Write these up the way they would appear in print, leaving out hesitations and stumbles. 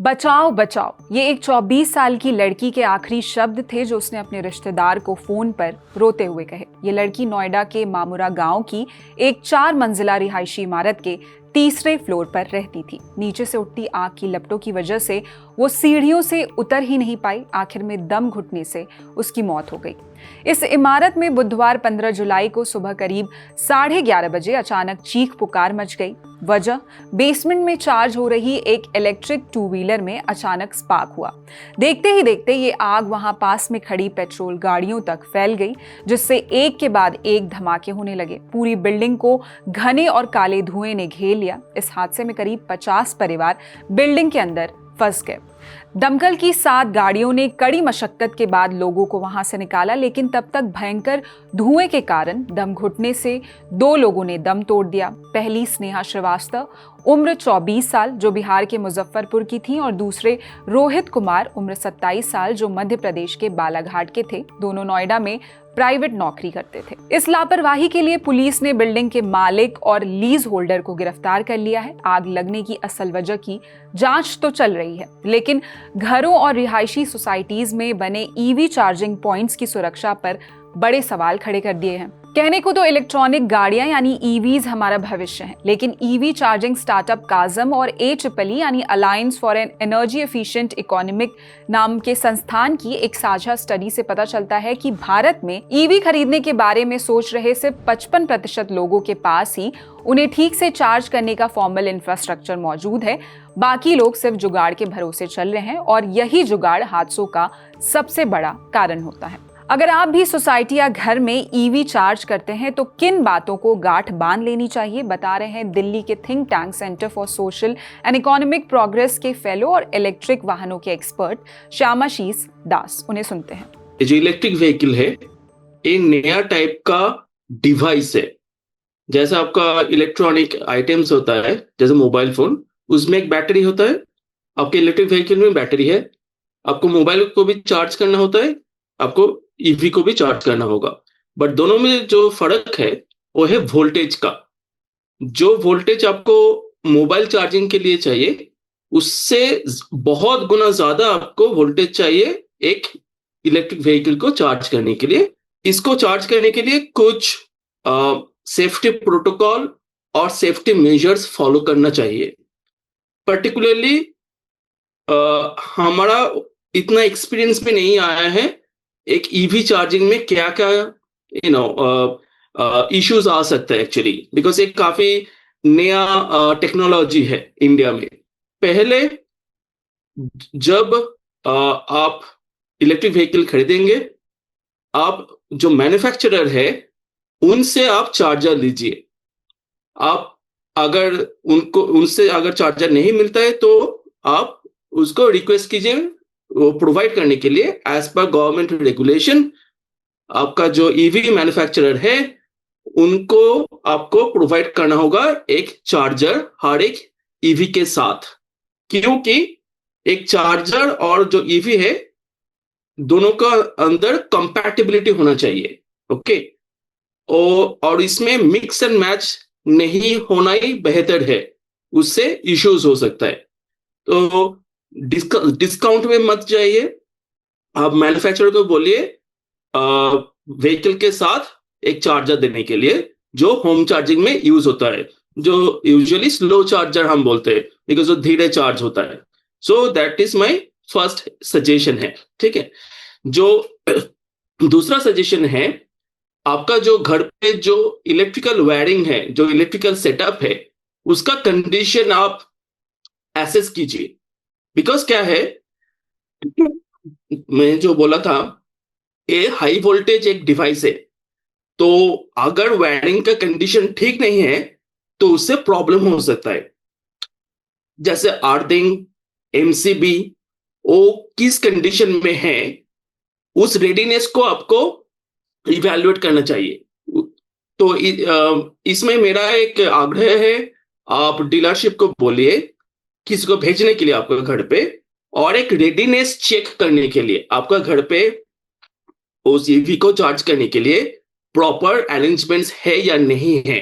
बचाओ बचाओ, ये एक 24 साल की लड़की के आखिरी शब्द थे जो उसने अपने रिश्तेदार को फोन पर रोते हुए कहे। ये लड़की नोएडा के मामुरा गांव की एक 4 मंजिला रिहायशी इमारत के तीसरे फ्लोर पर रहती थी। नीचे से उठती आग की लपटों की वजह से वो सीढ़ियों से उतर ही नहीं पाई। आखिर में दम घुटने से उसकी मौत हो गई। इस इमारत में बुधवार 15 जुलाई को सुबह करीब 11:30 बजे अचानक चीख पुकार मच गई। वजह, बेसमेंट में चार्ज हो रही एक इलेक्ट्रिक 2 व्हीलर में अचानक स्पार्क हुआ। देखते ही देखते ये आग वहां पास में खड़ी पेट्रोल गाड़ियों तक फैल गई, जिससे एक के बाद एक धमाके होने लगे। पूरी बिल्डिंग को घने और काले धुएं ने घेर लिया। इस हादसे में करीब 50 परिवार बिल्डिंग के अंदर फंस गए। दमकल की 7 गाड़ियों ने कड़ी मशक्कत के बाद लोगों को वहां से निकाला, लेकिन तब तक भयंकर धुएं के कारण दम घुटने से 2 लोगों ने दम तोड़ दिया। पहली स्नेहा श्रीवास्तव, उम्र 24 साल, जो बिहार के मुजफ्फरपुर की थी, और दूसरे रोहित कुमार, उम्र 27 साल, जो मध्य प्रदेश के बालाघाट के थे। दोनों नोएडा में प्राइवेट नौकरी करते थे। इस लापरवाही के लिए पुलिस ने बिल्डिंग के मालिक और लीज होल्डर को गिरफ्तार कर लिया है। आग लगने की असल वजह की जांच तो चल रही है, लेकिन घरों और रिहायशी सोसाइटीज में बने ईवी चार्जिंग पॉइंट्स की सुरक्षा पर बड़े सवाल खड़े कर दिए हैं। कहने को तो इलेक्ट्रॉनिक गाड़ियां यानी ईवीज हमारा भविष्य है, लेकिन ईवी चार्जिंग स्टार्टअप काजम और AEEE यानी alliance for an energy efficient economic नाम के संस्थान की एक साझा स्टडी से पता चलता है कि भारत में ईवी खरीदने के बारे में सोच रहे सिर्फ 55% लोगों के पास ही उन्हें ठीक से चार्ज करने का फॉर्मल इंफ्रास्ट्रक्चर मौजूद है। बाकी लोग सिर्फ जुगाड़ के भरोसे चल रहे हैं, और यही जुगाड़ हादसों का सबसे बड़ा कारण होता है। अगर आप भी सोसाइटी या घर में ईवी चार्ज करते हैं तो किन बातों को गांठ बांध लेनी चाहिए, बता रहे हैं दिल्ली के think tank centre for social and economic progress के फेलो और इलेक्ट्रिक वाहनों के एक्सपर्ट श्यामाशीष दास। उन्हें सुनते हैं। जो इलेक्ट्रिक व्हीकल है, एक नया टाइप का डिवाइस है। जैसे आपका इलेक्ट्रॉनिक आइटम्स होता है, जैसे मोबाइल फोन, उसमें एक बैटरी होता है। आपके इलेक्ट्रिक व्हीकल में बैटरी है। आपको मोबाइल को भी चार्ज करना होता है, आपको ईवी को भी चार्ज करना होगा। बट दोनों में जो फर्क है वो है वोल्टेज का। जो वोल्टेज आपको मोबाइल चार्जिंग के लिए चाहिए, उससे बहुत गुना ज्यादा आपको वोल्टेज चाहिए एक इलेक्ट्रिक व्हीकल को चार्ज करने के लिए। इसको चार्ज करने के लिए कुछ सेफ्टी प्रोटोकॉल और सेफ्टी मेजर्स फॉलो करना चाहिए। पर्टिकुलरली हमारा इतना एक्सपीरियंस में नहीं आया है एक ईवी चार्जिंग में क्या क्या इश्यूज आ सकते हैं एक्चुअली, बिकॉज एक काफी नया टेक्नोलॉजी है इंडिया में। पहले जब आप इलेक्ट्रिक व्हीकल खरीदेंगे, आप जो मैन्युफैक्चरर है उनसे आप चार्जर लीजिए। आप अगर उनसे अगर चार्जर नहीं मिलता है तो आप उसको रिक्वेस्ट कीजिए वो प्रोवाइड करने के लिए। एज पर गवर्नमेंट रेगुलेशन, आपका जो ईवी मैन्युफैक्चरर है उनको आपको प्रोवाइड करना होगा एक चार्जर हर एक ईवी के साथ, क्योंकि एक चार्जर और जो ईवी है दोनों का अंदर कंपैटिबिलिटी होना चाहिए। ओके, और इसमें मिक्स एंड मैच नहीं होना ही बेहतर है, उससे इश्यूज हो सकता है। तो डिस्काउंट में मत जाइए। आप मैन्युफैक्चरर को बोलिए व्हीकल के साथ एक चार्जर देने के लिए जो होम चार्जिंग में यूज होता है, जो यूजुअली स्लो चार्जर हम बोलते हैं, बिकॉज वो धीरे चार्ज होता है। So that is my first suggestion है। ठीक है, जो दूसरा सजेशन है, आपका जो घर पे जो इलेक्ट्रिकल वायरिंग है, जो इलेक्ट्रिकल सेटअप है, उसका कंडीशन आप एसेस कीजिए। बिकॉज क्या है, मैं जो बोला था, ये हाई वोल्टेज एक डिवाइस है, तो अगर वायरिंग का कंडीशन ठीक नहीं है तो उससे प्रॉब्लम हो सकता है। जैसे अर्थिंग, MCB, वो किस कंडीशन में है, उस रेडीनेस को आपको इवैल्यूएट करना चाहिए। तो इसमें मेरा एक आग्रह है, आप डीलरशिप को बोलिए किसी को भेजने के लिए आपके घर पे, और एक रेडीनेस चेक करने के लिए आपका घर पे उस ईवी को चार्ज करने के लिए प्रॉपर अरेंजमेंट्स है या नहीं है।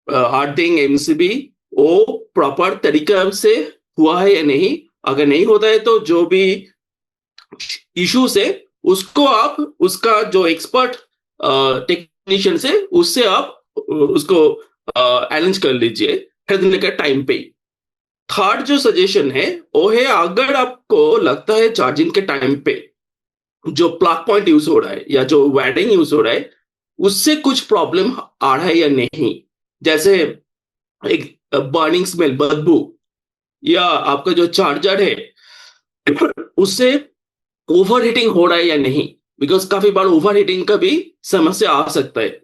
अर्थिंग, MCB वो प्रॉपर तरीका से हुआ है या नहीं, अगर नहीं होता है तो जो भी इश्यूज है उसको आप उसका जो एक्सपर्ट टेक्नीशियन से उससे आप उसको अरेंज कर लीजिए खरीदने के टाइम पे। थर्ड जो सजेशन है वो है, अगर आपको लगता है चार्जिंग के टाइम पे जो प्लग पॉइंट यूज हो रहा है या जो वायरिंग यूज हो रहा है उससे कुछ प्रॉब्लम आ रहा है या नहीं, जैसे एक बर्निंग स्मेल, बदबू, या आपका जो चार्जर है उससे ओवर हीटिंग हो रहा है या नहीं, बिकॉज काफी बार ओवर हीटिंग का भी समस्या आ सकता है।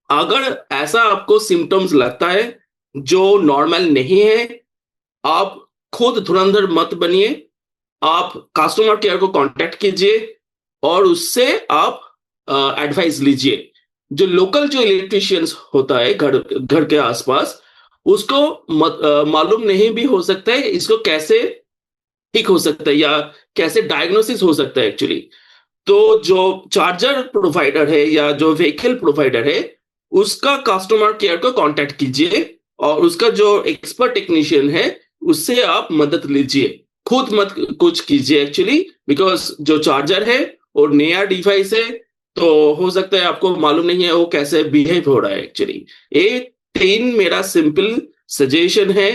अगर ऐसा आपको सिम्टम्स लगता है जो नॉर्मल नहीं है, आप खुद धुरंधर मत बनिए, आप कस्टमर केयर को कांटेक्ट कीजिए और उससे आप एडवाइस लीजिए। जो लोकल जो इलेक्ट्रिशियंस होता है घर घर के आसपास, उसको मालूम नहीं भी हो सकता है इसको कैसे ठीक हो सकता है या कैसे डायग्नोसिस हो सकता है एक्चुअली। तो जो चार्जर प्रोवाइडर है या जो व्हीकल प्रोवाइडर है उसका कस्टमर केयर को कांटेक्ट कीजिए और उसका जो एक्सपर्ट टेक्नीशियन है उससे आप मदद लीजिए, खुद मत कुछ कीजिए एक्चुअली, बिकॉज जो चार्जर है और नया डिवाइस है तो हो सकता है आपको मालूम नहीं है वो कैसे बिहेव हो रहा है एक्चुअली। ये 3 मेरा सिंपल सजेशन है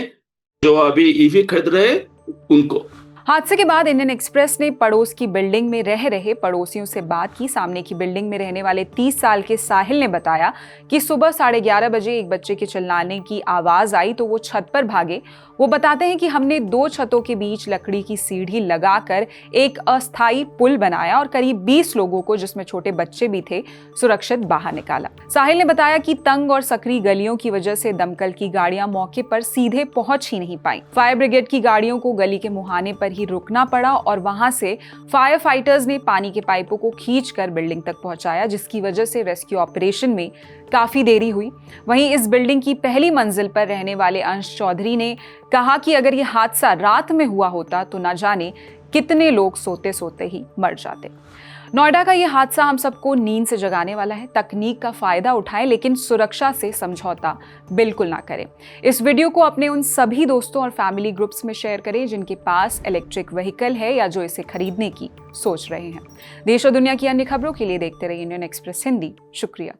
जो अभी ईवी खरीद रहे हैं उनको। हादसे के बाद इंडियन एक्सप्रेस ने पड़ोस की बिल्डिंग में रह रहे पड़ोसियों से बात की। सामने की बिल्डिंग में रहने वाले 30 साल के साहिल ने बताया कि सुबह 11:30 बजे एक बच्चे के चिल्लाने की आवाज आई तो वो छत पर भागे। वो बताते हैं कि हमने 2 छतों के बीच लकड़ी की सीढ़ी लगाकर एक अस्थायी पुल बनाया और करीब 20 लोगों को, जिसमें छोटे बच्चे भी थे, सुरक्षित बाहर निकाला। साहिल ने बताया कि तंग और सकरी गलियों की वजह से दमकल की गाड़ियां मौके पर सीधे पहुंच ही नहीं पाई। फायर ब्रिगेड की गाड़ियों को गली के मुहाने पर ही रुकना पड़ा और वहां से फायर फाइटर्स ने पानी के पाइपों को खींचकर बिल्डिंग तक पहुंचाया, जिसकी वजह से रेस्क्यू ऑपरेशन में काफी देरी हुई। वहीं इस बिल्डिंग की पहली मंजिल पर रहने वाले अंश चौधरी ने कहा कि अगर यह हादसा रात में हुआ होता तो न जाने कितने लोग सोते सोते ही मर जाते। नोएडा का यह हादसा हम सबको नींद से जगाने वाला है। तकनीक का फायदा उठाएं लेकिन सुरक्षा से समझौता बिल्कुल ना करें। इस वीडियो को अपने उन सभी दोस्तों और फैमिली ग्रुप्स में शेयर करें जिनके पास इलेक्ट्रिक व्हीकल है या जो इसे खरीदने की सोच रहे हैं। देश और दुनिया की अन्य खबरों के लिए देखते रहिए इंडियन एक्सप्रेस हिंदी। शुक्रिया।